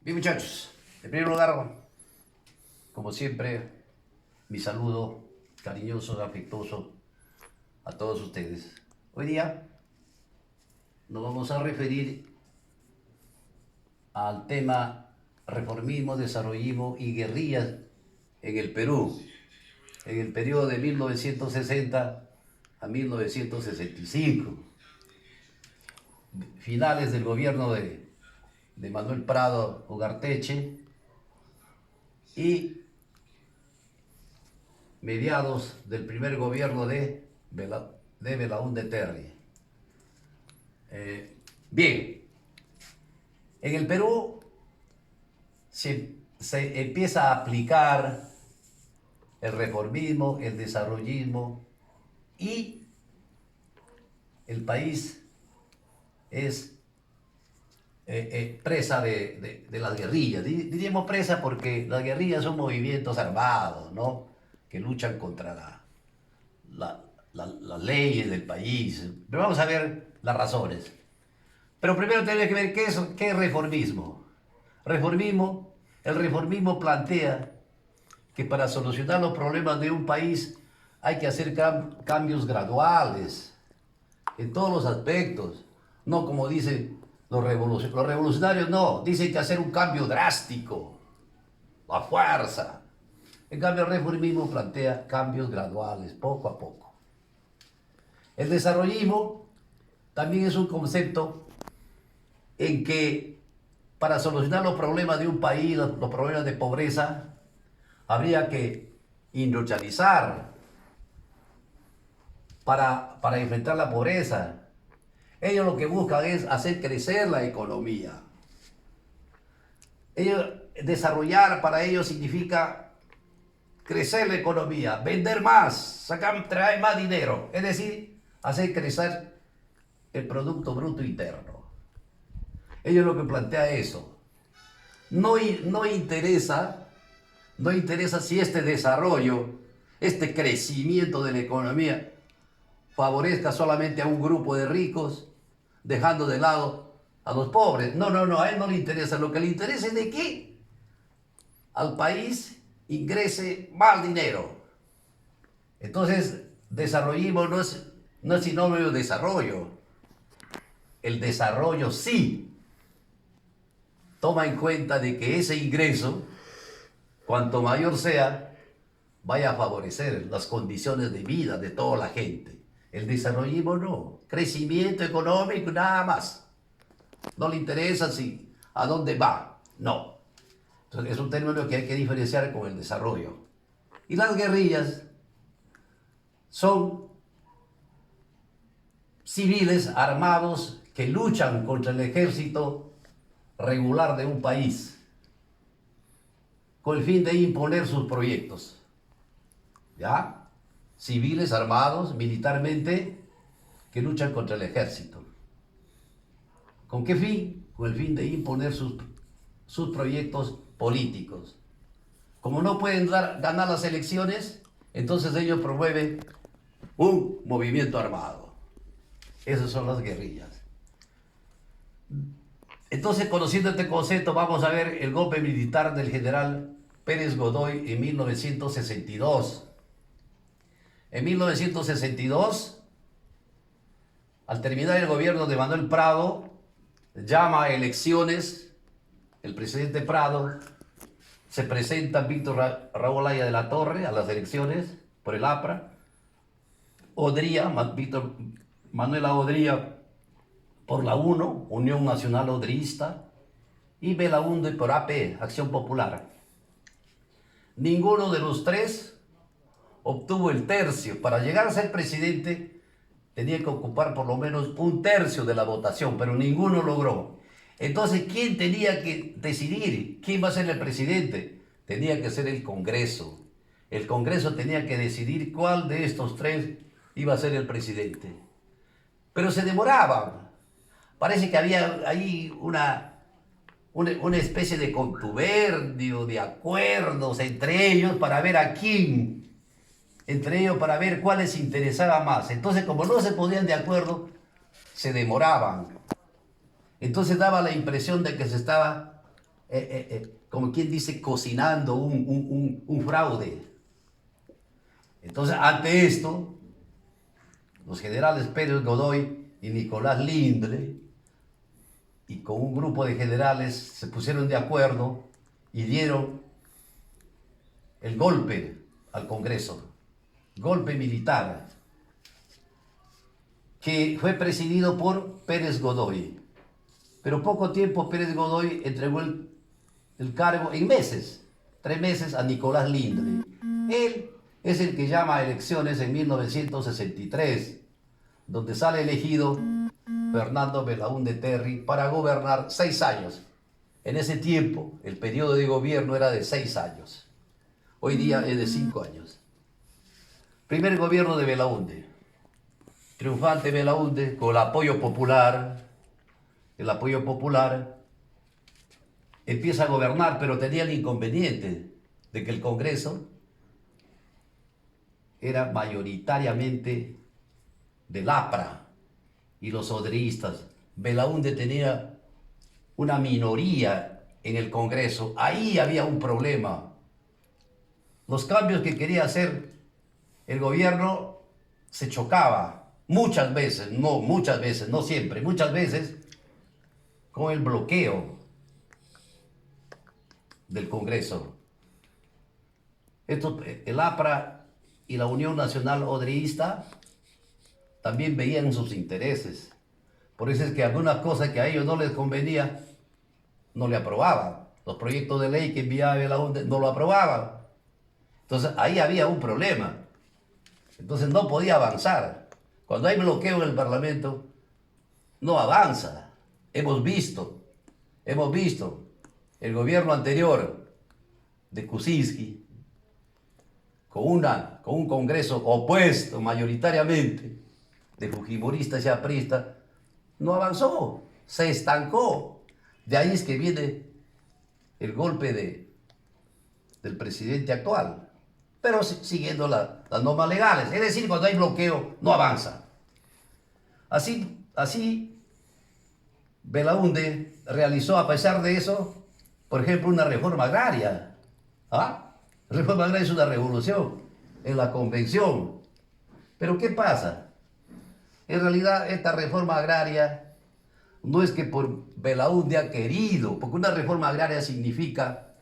Bien, muchachos, en primer lugar, como siempre, mi saludo cariñoso, afectuoso a todos ustedes. Hoy día nos vamos a referir al tema reformismo, desarrollismo y guerrillas en el Perú, en el periodo de 1960 a 1965, finales del gobierno de Manuel Prado Ugarteche y mediados del primer gobierno de Belaúnde Terry. Bien, en el Perú se empieza a aplicar el reformismo, el desarrollismo y el país es presa de las guerrillas. Diríamos presa porque las guerrillas son movimientos armados, ¿no? Que luchan contra las leyes del país. Pero vamos a ver las razones. Pero primero tenemos que ver qué es reformismo. El reformismo plantea que para solucionar los problemas de un país hay que hacer cambios graduales en todos los aspectos. No como dicen los revolucionarios, no, dicen que hacer un cambio drástico, a fuerza. En cambio, el reformismo plantea cambios graduales, poco a poco. El desarrollismo también es un concepto en que para solucionar los problemas de un país, los problemas de pobreza, habría que industrializar para enfrentar la pobreza. Ellos lo que buscan es hacer crecer la economía. Desarrollar para ellos significa crecer la economía, vender más, traer más dinero, es decir, hacer crecer el Producto Bruto Interno. Ellos lo que plantea eso. No interesa si este desarrollo, este crecimiento de la economía favorezca solamente a un grupo de ricos, dejando de lado a los pobres. No, a él no le interesa. Lo que le interesa es de que al país ingrese más dinero. Entonces, desarrollismo no es sinónimo de desarrollo. El desarrollo sí toma en cuenta de que ese ingreso, cuanto mayor sea, vaya a favorecer las condiciones de vida de toda la gente. El desarrollismo no. Crecimiento económico, nada más. No le interesa a dónde va. No. Entonces, es un término que hay que diferenciar con el desarrollo. Y las guerrillas son civiles armados que luchan contra el ejército regular de un país con el fin de imponer sus proyectos. ¿Ya? Civiles armados militarmente que luchan contra el ejército. ¿Con qué fin? Con el fin de imponer sus proyectos políticos. Como no pueden ganar las elecciones, entonces ellos promueven un movimiento armado. Esas son las guerrillas. Entonces, conociendo este concepto, vamos a ver el golpe militar del general Pérez Godoy en 1962. En 1962, al terminar el gobierno de Manuel Prado, llama a elecciones, el presidente Prado, se presenta Víctor Raúl Haya de la Torre a las elecciones por el APRA, Víctor Manuela Odría por la UNO, Unión Nacional Odrista, y Belaúnde por AP, Acción Popular. Ninguno de los tres obtuvo el tercio. Para llegar a ser presidente tenía que ocupar por lo menos un tercio de la votación, pero ninguno logró. Entonces, ¿quién tenía que decidir quién va a ser el presidente? Tenía que ser el Congreso. El Congreso tenía que decidir cuál de estos tres iba a ser el presidente. Pero se demoraban. Parece que había ahí una especie de contubernio, de acuerdos entre ellos para ver para ver cuál les interesaba más. Entonces, como no se ponían de acuerdo, se demoraban. Entonces daba la impresión de que se estaba como quien dice, cocinando un fraude. Entonces, ante esto, los generales Pérez Godoy y Nicolás Lindle, y con un grupo de generales, se pusieron de acuerdo y dieron el golpe al Congreso, golpe militar, que fue presidido por Pérez Godoy. Pero poco tiempo Pérez Godoy entregó el cargo en meses, 3 meses, a Nicolás Lindle. Él es el que llama a elecciones en 1963, donde sale elegido Fernando Belaúnde Terry para gobernar 6 años. En ese tiempo, el periodo de gobierno era de 6 años. Hoy día es de 5 años. Primer gobierno de Belaúnde. Triunfante Belaúnde, con el apoyo popular. El apoyo popular empieza a gobernar, pero tenía el inconveniente de que el Congreso era mayoritariamente del APRA y los odreístas. Belaúnde tenía una minoría en el Congreso. Ahí había un problema. Los cambios que quería hacer el gobierno se chocaba muchas veces, no siempre, muchas veces, con el bloqueo del Congreso. El APRA y la Unión Nacional Odreísta también veían sus intereses. Por eso es que algunas cosas que a ellos no les convenía, no le aprobaban. Los proyectos de ley que enviaba Belaúnde no lo aprobaban. Entonces ahí había un problema. Entonces no podía avanzar. Cuando hay bloqueo en el Parlamento, no avanza. Hemos visto el gobierno anterior de Kuczynski, con un Congreso opuesto mayoritariamente de fujimoristas y apristas, no avanzó, se estancó. De ahí es que viene el golpe del presidente actual, pero siguiendo las normas legales. Es decir, cuando hay bloqueo, no avanza. Así Belaúnde realizó, a pesar de eso, por ejemplo, una reforma agraria. ¿Ah? La reforma agraria es una revolución en la convención. Pero ¿qué pasa? En realidad, esta reforma agraria no es que por Belaúnde ha querido, porque una reforma agraria significa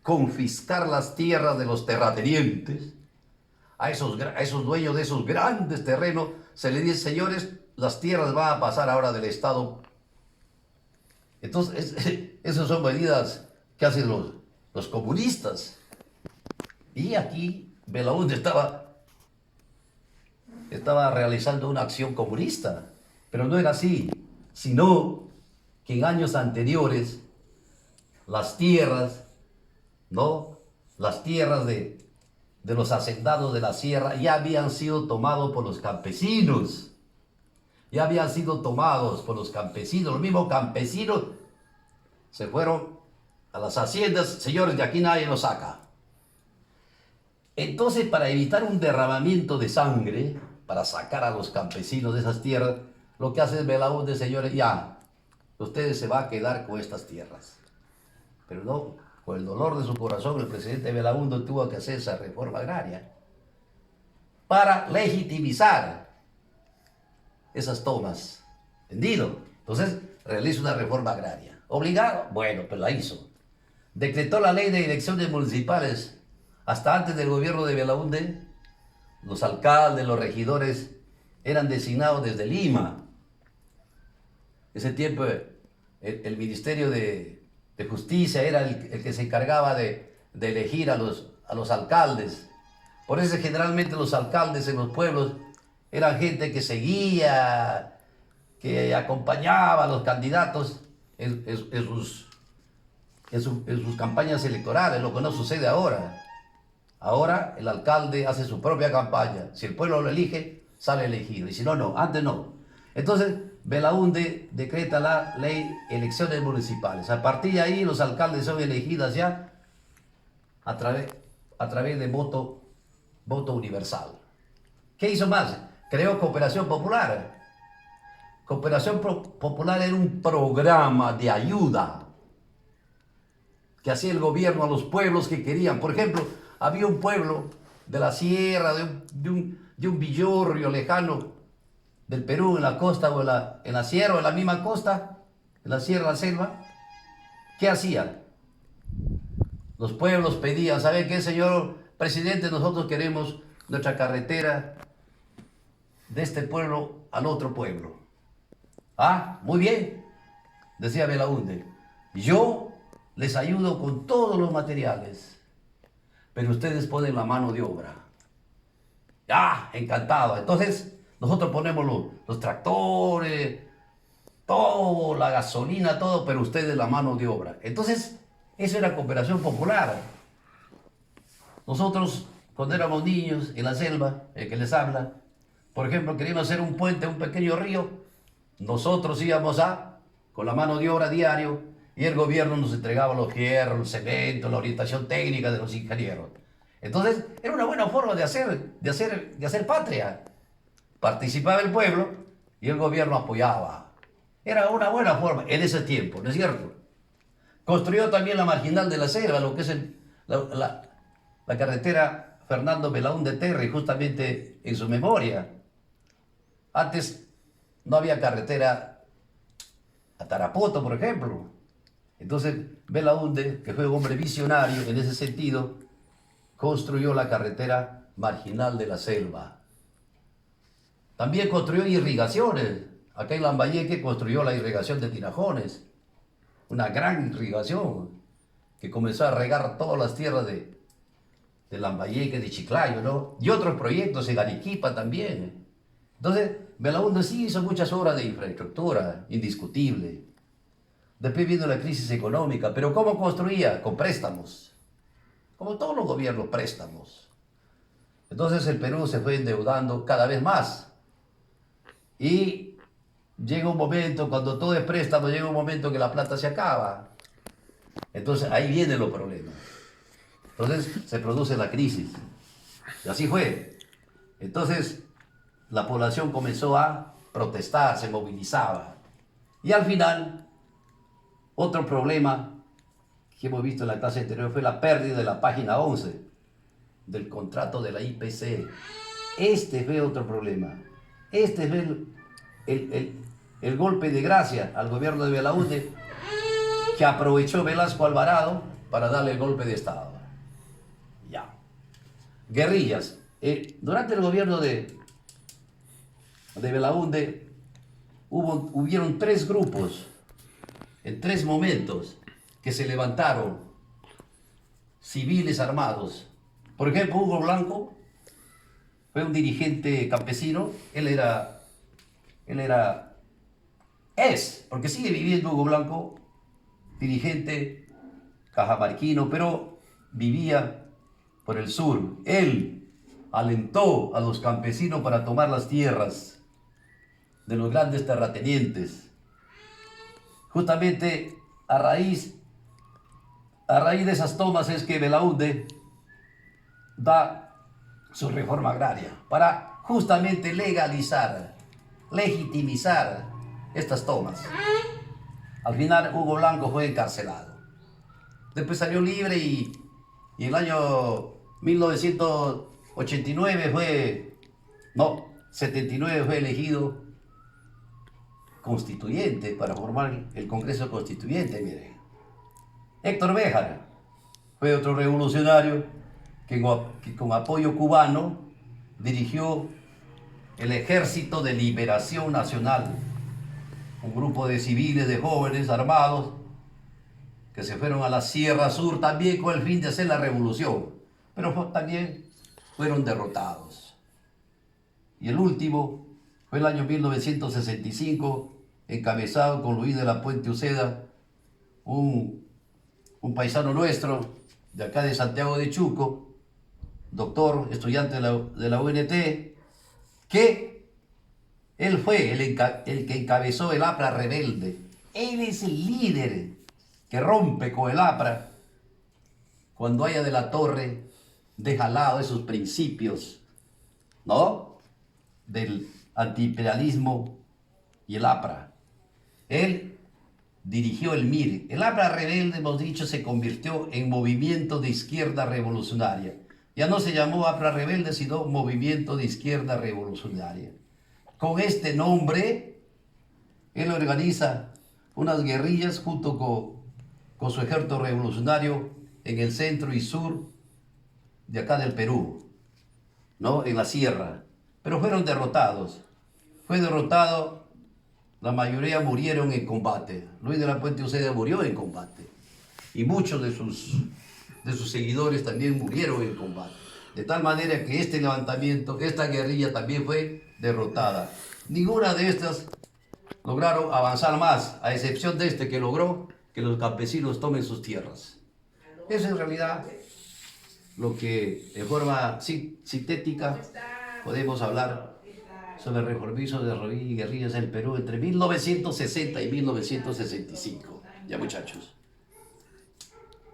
confiscar las tierras de los terratenientes. A esos dueños de esos grandes terrenos se les dice: señores, las tierras van a pasar ahora del Estado. Entonces, esas son medidas que hacen los comunistas. Y aquí Belaúnde estaba realizando una acción comunista, pero no era así, sino que en años anteriores las tierras, ¿no? Las tierras de los hacendados de la sierra ya habían sido tomados por los campesinos. Ya habían sido tomados por los campesinos. Los mismos campesinos se fueron a las haciendas: señores, de aquí nadie los saca. Entonces, para evitar un derramamiento de sangre, para sacar a los campesinos de esas tierras, lo que hace Belaúnde: señores, ya, ustedes se van a quedar con estas tierras. Pero no, con el dolor de su corazón, el presidente Belaúnde tuvo que hacer esa reforma agraria para legitimizar esas tomas. ¿Entendido? Entonces, realiza una reforma agraria. ¿Obligado? Bueno, pues la hizo. Decretó la ley de elecciones municipales. Hasta antes del gobierno de Belaúnde, los alcaldes, los regidores eran designados desde Lima. Ese tiempo el Ministerio de Justicia era el que se encargaba de elegir a los alcaldes. Por eso generalmente los alcaldes en los pueblos eran gente que seguía, que acompañaba a los candidatos en sus campañas electorales, lo que no sucede ahora. Ahora el alcalde hace su propia campaña. Si el pueblo lo elige, sale elegido. Y si no, no. Antes no. Entonces, Belaúnde decreta la ley elecciones municipales. A partir de ahí, los alcaldes son elegidos ya a través de voto universal. ¿Qué hizo más? Creó Cooperación Popular. Cooperación Popular era un programa de ayuda que hacía el gobierno a los pueblos que querían. Por ejemplo, había un pueblo de la sierra, de un villorrio lejano del Perú, en la costa o en la sierra o en la misma costa, en la sierra, la selva. ¿Qué hacían? Los pueblos pedían, ¿sabe qué, señor presidente? Nosotros queremos nuestra carretera de este pueblo al otro pueblo. Ah, muy bien, decía Belaúnde. Yo les ayudo con todos los materiales, pero ustedes ponen la mano de obra. Ah, encantado. Entonces, nosotros ponemos los tractores, todo, la gasolina, todo, pero ustedes la mano de obra. Entonces, eso era cooperación popular. Nosotros, cuando éramos niños, en la selva, el que les habla, por ejemplo, queríamos hacer un puente, un pequeño río, nosotros íbamos con la mano de obra diario, y el gobierno nos entregaba los hierros, el cemento, la orientación técnica de los ingenieros. Entonces, era una buena forma de hacer patria. Participaba el pueblo y el gobierno apoyaba. Era una buena forma en ese tiempo, ¿no es cierto? Construyó también la marginal de la selva, lo que es la carretera Fernando Belaúnde Terry, justamente en su memoria. Antes no había carretera a Tarapoto, por ejemplo. Entonces, Belaúnde, que fue un hombre visionario en ese sentido, construyó la carretera marginal de la selva. También construyó irrigaciones. Acá en Lambayeque construyó la irrigación de Tinajones, una gran irrigación que comenzó a regar todas las tierras de Lambayeque, de Chiclayo, ¿no? Y otros proyectos en Arequipa también. Entonces, Belaúnde sí hizo muchas obras de infraestructura, indiscutible. Después vino la crisis económica, pero ¿cómo construía? Con préstamos. Como todos los gobiernos, préstamos. Entonces el Perú se fue endeudando cada vez más. Y llega un momento, cuando todo es préstamo, llega un momento que la plata se acaba. Entonces ahí vienen los problemas. Entonces se produce la crisis. Y así fue. Entonces la población comenzó a protestar, se movilizaba. Y al final, otro problema que hemos visto en la clase anterior fue la pérdida de la página 11 del contrato de la IPC. Este fue otro problema. Este fue el golpe de gracia al gobierno de Belaúnde, que aprovechó Velasco Alvarado para darle el golpe de Estado. Ya. Guerrillas. Durante el gobierno de Belaúnde hubieron 3 grupos en 3 momentos que se levantaron, civiles armados. Por ejemplo, Hugo Blanco fue un dirigente campesino. Porque sigue viviendo Hugo Blanco, dirigente cajamarquino, pero vivía por el sur. Él alentó a los campesinos para tomar las tierras de los grandes terratenientes. Justamente a raíz de esas tomas es que Belaúnde da su reforma agraria para justamente legalizar, legitimizar estas tomas. Al final Hugo Blanco fue encarcelado. Después salió libre y en el año 79 fue elegido constituyente para formar el Congreso Constituyente, mire. Héctor Béjar fue otro revolucionario que con apoyo cubano dirigió el Ejército de Liberación Nacional, un grupo de civiles, de jóvenes armados que se fueron a la Sierra Sur también con el fin de hacer la revolución, pero también fueron derrotados. Y el último fue el año 1965, encabezado con Luis de la Puente Uceda, un paisano nuestro, de acá de Santiago de Chuco, doctor, estudiante de la UNT, que él fue el que encabezó el APRA rebelde. Él es el líder que rompe con el APRA cuando Haya de la Torre deja al lado esos principios, ¿no?, del antiimperialismo y el APRA. Él dirigió el MIR. El APRA rebelde, hemos dicho, se convirtió en Movimiento de Izquierda Revolucionaria. Ya no se llamó APRA rebelde, sino Movimiento de Izquierda Revolucionaria. Con este nombre, él organiza unas guerrillas junto con su ejército revolucionario en el centro y sur de acá del Perú, ¿no? En la sierra. Pero fueron derrotados. Fue derrotado, la mayoría murieron en combate. Luis de la Puente Uceda murió en combate. Y muchos de sus seguidores también murieron en combate. De tal manera que este levantamiento, esta guerrilla también fue derrotada. Ninguna de estas lograron avanzar más, a excepción de este que logró que los campesinos tomen sus tierras. Eso en realidad lo que de forma sintética podemos hablar sobre el reformismo de guerrillas en Perú entre 1960 y 1965. Ya, muchachos.